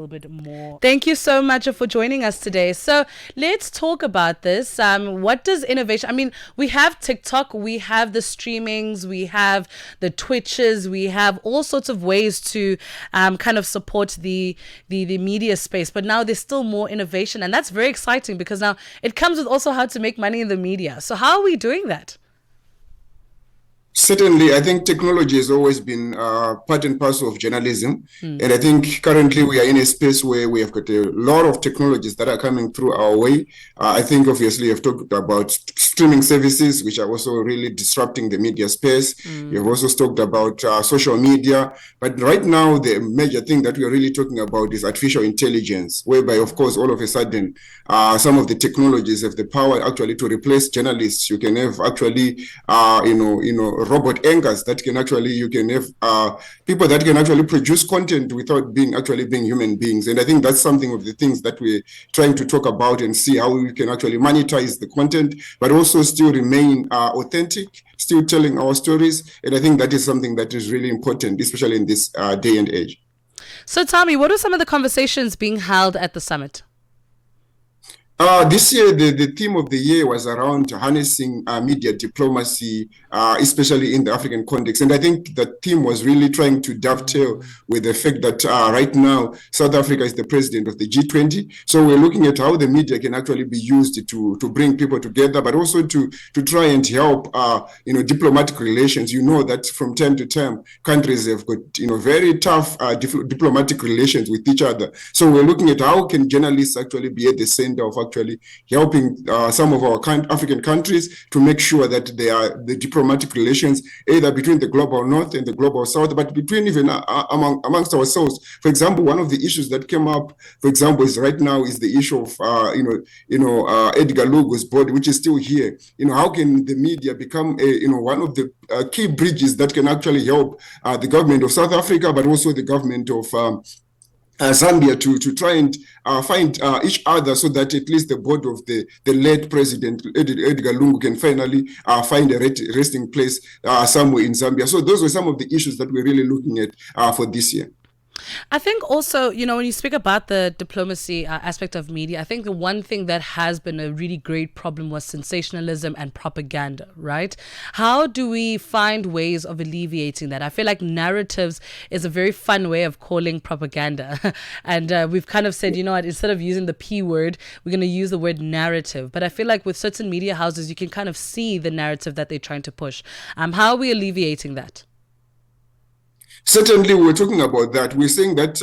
bit more. Thank you so much for joining us today. So let's talk about this. What does innovation, I mean, we have TikTok, we have the streamings, we have the Twitches, we have all sorts of ways to kind of support the media space. But now there's still more innovation, and that's very exciting because now it comes with also how to make money in the media. So how are we doing that? Certainly, I think technology has always been part and parcel of journalism. And I think currently we are in a space where we have got a lot of technologies that are coming through our way. I think obviously I've talked about streaming services, which are also really disrupting the media space. You've also talked about social media. But right now, the major thing that we are really talking about is artificial intelligence, whereby, of course, all of a sudden, some of the technologies have the power actually to replace journalists. You can have actually, robot anchors that can actually, you can have people that can actually produce content without being human beings. And I think that's something of the things that we're trying to talk about and see how we can actually monetize the content, but also still remain authentic, still telling our stories. And I think that is something that is really important, especially in this day and age. So tell me, what are some of the conversations being held at the summit? This year, the theme of the year was around harnessing media diplomacy, especially in the African context. And I think the theme was really trying to dovetail with the fact that right now, South Africa is the president of the G20. So we're looking at how the media can actually be used to bring people together, but also to try and help, diplomatic relations. You know that from time to time, countries have got, very tough diplomatic relations with each other. So we're looking at how can journalists actually be at the center of actually helping some of our African countries to make sure that the diplomatic relations, either between the global north and the global south, but between even amongst ourselves. For example, one of the issues that came up, for example, is right now is the issue of Edgar Lungu's body, which is still here. How can the media become one of the key bridges that can actually help the government of South Africa, but also the government of Zambia to try and find each other, so that at least the board of the late president Edgar Lungu can finally find a resting place somewhere in Zambia. So those were some of the issues that we're really looking at for this year. I think also, when you speak about the diplomacy aspect of media, I think the one thing that has been a really great problem was sensationalism and propaganda, right? How do we find ways of alleviating that? I feel like narratives is a very fun way of calling propaganda. And we've kind of said, instead of using the P word, we're going to use the word narrative. But I feel like with certain media houses, you can kind of see the narrative that they're trying to push. How are we alleviating that? Certainly, we're talking about that. We're saying that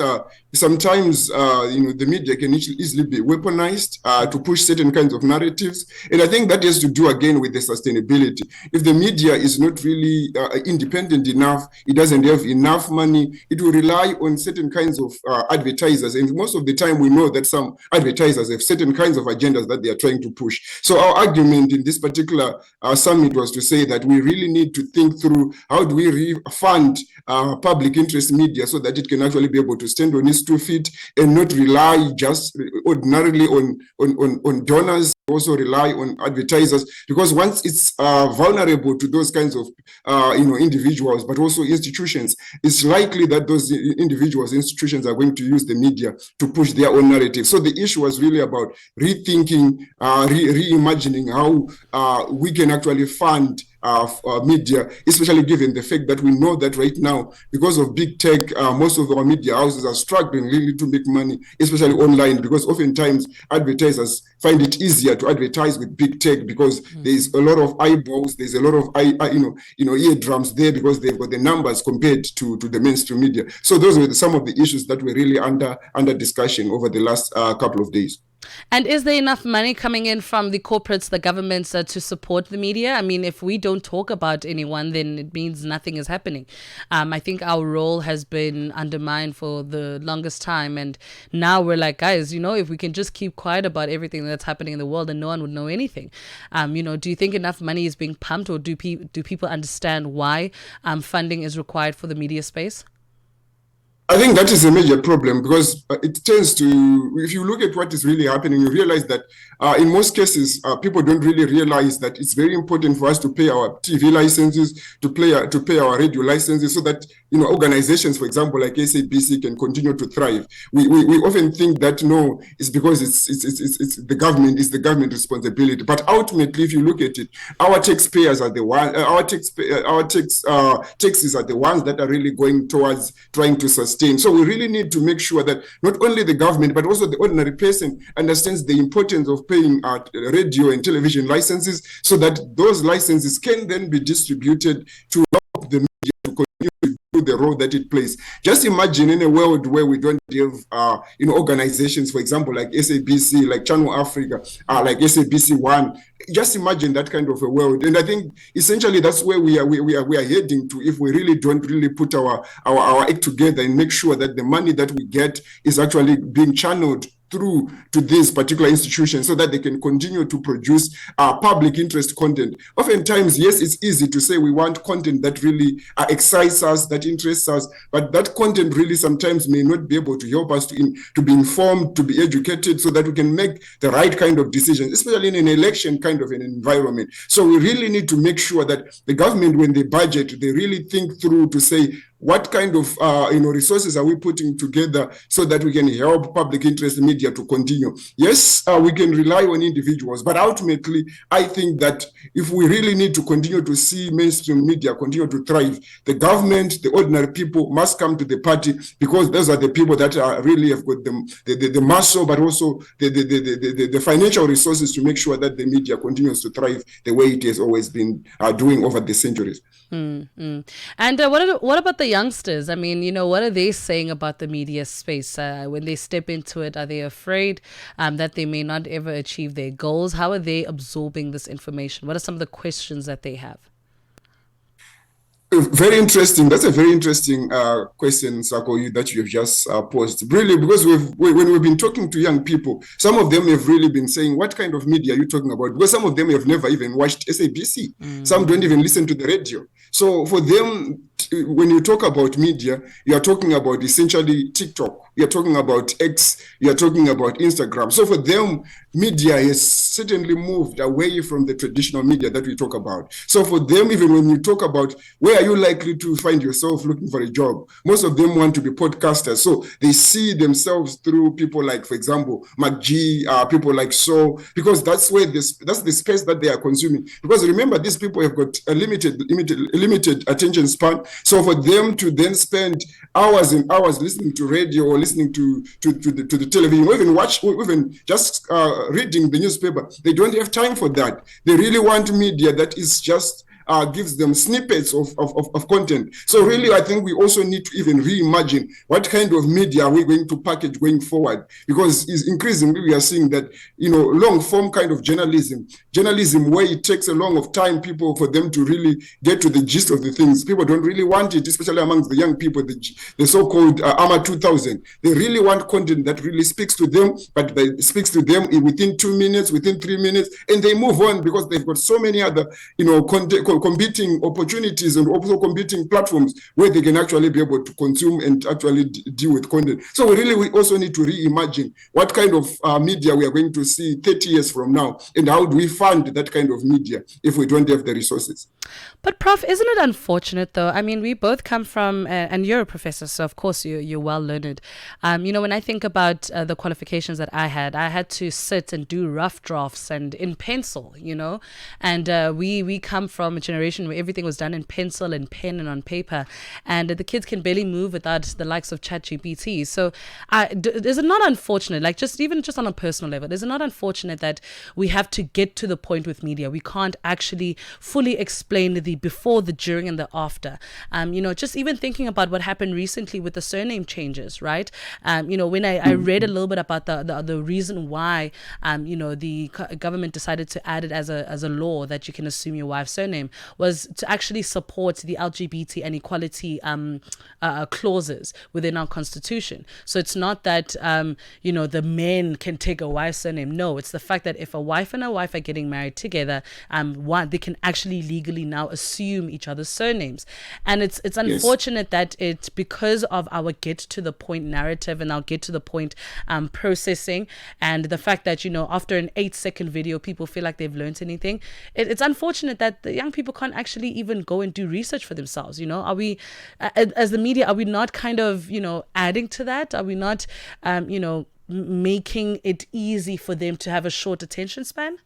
sometimes, the media can easily be weaponized to push certain kinds of narratives. And I think that has to do, again, with the sustainability. If the media is not really independent enough, it doesn't have enough money, it will rely on certain kinds of advertisers. And most of the time, we know that some advertisers have certain kinds of agendas that they are trying to push. So our argument in this particular summit was to say that we really need to think through how do we fund public interest media so that it can actually be able to stand on its 2 feet and not rely just ordinarily on donors, also rely on advertisers, because once it's vulnerable to those kinds of individuals, but also institutions, it's likely that those individuals, institutions are going to use the media to push their own narrative. So the issue was really about rethinking, reimagining how we can actually fund media, especially given the fact that we know that right now, because of big tech, most of our media houses are struggling really to make money, especially online, because oftentimes advertisers find it easier to advertise with big tech because there's a lot of eyeballs, there's a lot of eardrums there because they've got the numbers compared to the mainstream media. So those were some of the issues that were really under discussion over the last couple of days. And is there enough money coming in from the corporates, the governments, to support the media? I mean, if we don't talk about anyone, then it means nothing is happening. I think our role has been undermined for the longest time. And now we're like, guys, if we can just keep quiet about everything that's happening in the world, then no one would know anything. Do you think enough money is being pumped, or do people understand why funding is required for the media space? I think that is a major problem, because it tends to, if you look at what is really happening, you realize that in most cases, people don't really realize that it's very important for us to pay our TV licenses, to pay our radio licenses, so that organizations, for example, like SABC, can continue to thrive. We often think that no, it's because it's the government, it's the government responsibility. But ultimately, if you look at it, our taxpayers are the one, taxes are the ones that are really going towards trying to sustain. So we really need to make sure that not only the government, but also the ordinary person understands the importance of paying radio and television licenses, so that those licenses can then be distributed to help the media to continue to do the role that it plays. Just imagine in a world where we don't have organizations, for example, like SABC, like Channel Africa, like SABC One. Just imagine that kind of a world. And I think essentially that's where we are heading to, if we really don't really put our act together and make sure that the money that we get is actually being channeled through to these particular institutions, so that they can continue to produce public interest content. Oftentimes, yes, it's easy to say we want content that really excites us, that interests us, but that content really sometimes may not be able to help us to be informed, to be educated, so that we can make the right kind of decisions, especially in an election kind of an environment. So we really need to make sure that the government, when they budget, they really think through to say, what kind of resources are we putting together so that we can help public interest media to continue? Yes, we can rely on individuals, but ultimately, I think that if we really need to continue to see mainstream media continue to thrive, the government, the ordinary people must come to the party, because those are the people that are really have got the muscle, but also the financial resources to make sure that the media continues to thrive the way it has always been doing over the centuries. And what about the youngsters? I mean, what are they saying about the media space when they step into it? Are they afraid that they may not ever achieve their goals? How are they absorbing this information? What are some of the questions that they have? Very interesting. That's a very interesting question, Sako, that you have just posed. Really, because when we've been talking to young people, some of them have really been saying, what kind of media are you talking about? Because some of them have never even watched SABC. Some don't even listen to the radio. So for them, when you talk about media, you are talking about essentially TikTok. You're talking about X. You're talking about Instagram. So for them, media has certainly moved away from the traditional media that we talk about. So for them, even when you talk about where are you likely to find yourself looking for a job, most of them want to be podcasters. So they see themselves through people like, for example, McG, people like So, because that's the space that they are consuming. Because remember, these people have got a limited attention span. So for them to then spend hours and hours listening to radio or listening to the television, or even just reading the newspaper, they don't have time for that. They really want media that is just gives them snippets of content. So really, I think we also need to even reimagine what kind of media are we going to package going forward, because increasingly we are seeing that, long form kind of journalism where it takes a long of time for them to really get to the gist of the things. People don't really want it, especially amongst the young people, the so-called AMA 2000. They really want content that really speaks to them, but that speaks to them within 2 minutes, within 3 minutes, and they move on because they've got so many other, competing opportunities and also competing platforms where they can actually be able to consume and actually deal with content. So we also need to reimagine what kind of media we are going to see 30 years from now, and how do we fund that kind of media if we don't have the resources. But Prof, isn't it unfortunate though? I mean, we both come from, and you're a professor, so of course you're well learned. When I think about the qualifications that I had to sit and do rough drafts and in pencil, and we come from a generation where everything was done in pencil and pen and on paper, and the kids can barely move without the likes of ChatGPT. So is it not unfortunate, like just on a personal level, is it not unfortunate that we have to get to the point with media? We can't actually fully explain the before, the during, and the after. Just even thinking about what happened recently with the surname changes, right? When I read a little bit about the reason why, the government decided to add it as a law that you can assume your wife's surname. was to actually support the LGBT and equality clauses within our constitution. So it's not that the men can take a wife's surname. No, it's the fact that if a wife and a wife are getting married together, they can actually legally now assume each other's surnames. And it's unfortunate that it's because of our get to the point narrative and our get to the point processing, and the fact that after an 8-second video people feel like they've learned anything. It's unfortunate that the young people can't actually even go and do research for themselves. Are we, as the media, are we not kind of adding to that? Are we not making it easy for them to have a short attention span?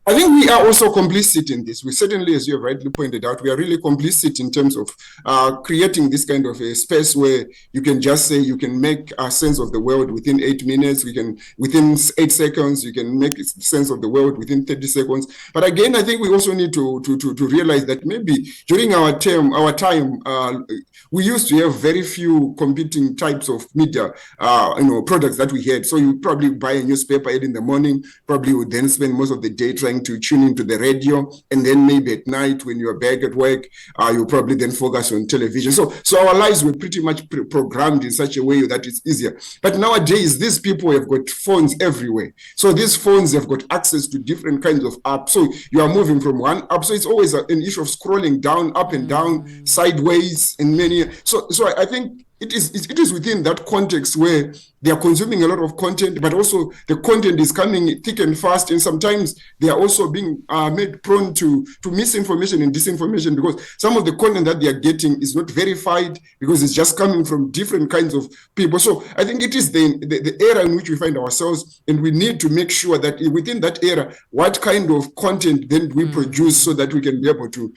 I think we are also complicit in this. We certainly, as you have rightly pointed out, we are really complicit in terms of creating this kind of a space where you can just say you can make a sense of the world within 8 minutes. Within 8 seconds, you can make sense of the world within 30 seconds. But again, I think we also need to realize that maybe during our time, we used to have very few competing types of media, products that we had. So you probably buy a newspaper early in the morning, probably would then spend most of the day trying to tune into the radio, and then maybe at night when you're back at work, you probably then focus on television. So our lives were pretty much programmed in such a way that it's easier. But nowadays, these people have got phones everywhere. So these phones have got access to different kinds of apps. So you are moving from one app. So it's always an issue of scrolling down, up and down, sideways, and many. So I think it is within that context where they are consuming a lot of content, but also the content is coming thick and fast, and sometimes they are also being made prone to misinformation and disinformation, because some of the content that they are getting is not verified, because it's just coming from different kinds of people. So I think it is the era in which we find ourselves, and we need to make sure that within that era, what kind of content then we produce so that we can be able to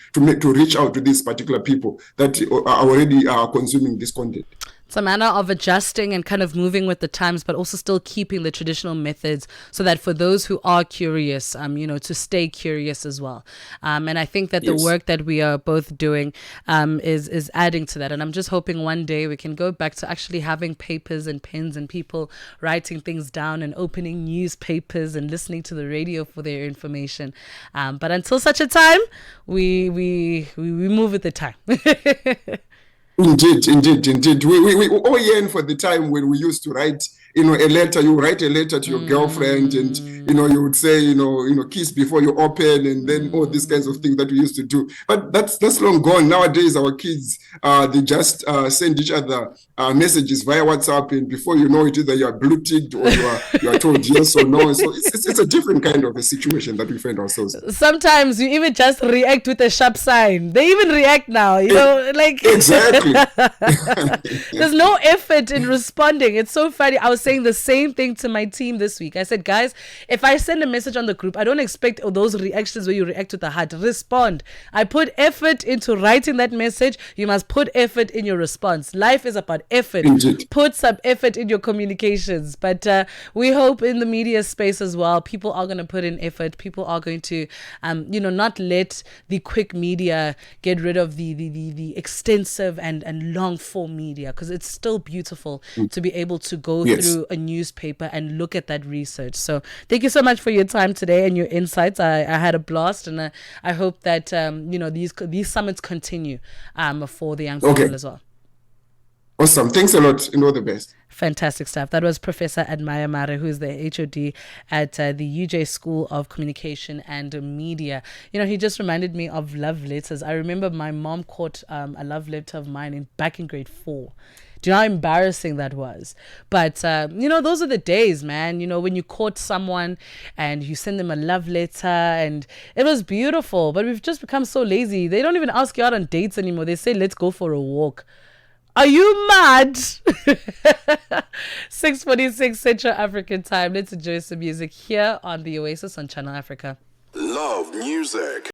reach out to these particular people that are already consuming this content. It's a matter of adjusting and kind of moving with the times, but also still keeping the traditional methods, so that for those who are curious, to stay curious as well. And I think that the work that we are both doing is adding to that. And I'm just hoping one day we can go back to actually having papers and pens and people writing things down and opening newspapers and listening to the radio for their information. But until such a time, we move with the time. Indeed. We all yearn for the time when we used to write, a letter. You write a letter to your girlfriend, and you would say, kiss before you open, and then all these kinds of things that we used to do. But that's long gone. Nowadays, our kids, they just send each other messages via WhatsApp, and before you know it, either you are blue ticked or you are told yes or no. So it's a different kind of a situation that we find ourselves in. Sometimes you even just react with a sharp sign. They even react now, Exactly. There's no effort in responding. It's so funny. I was saying the same thing to my team this week. I said, guys, if I send a message on the group, I don't expect those reactions where you react with the heart. Respond. I put effort into writing that message. You must put effort in your response. Life is about effort. Indeed. Put some effort in your communications. But we hope in the media space as well, people are going to put in effort. People are going to, not let the quick media get rid of the extensive and long form media, because it's still beautiful to be able to go through a newspaper and look at that research. So thank you so much for your time today and your insights. I had a blast, and I hope that these summits continue for the young people as well. Awesome. Thanks a lot, and all the best. Fantastic stuff. That was Professor Admire Mare, who is the HOD at the UJ School of Communication and Media. He just reminded me of love letters. I remember my mom caught a love letter of mine back in grade 4. Do you know how embarrassing that was? But, those are the days, man. When you caught someone and you send them a love letter, and it was beautiful. But we've just become so lazy. They don't even ask you out on dates anymore. They say, let's go for a walk. Are you mad? 6:46 Central African time. Let's enjoy some music here on the Oasis on Channel Africa. Love music.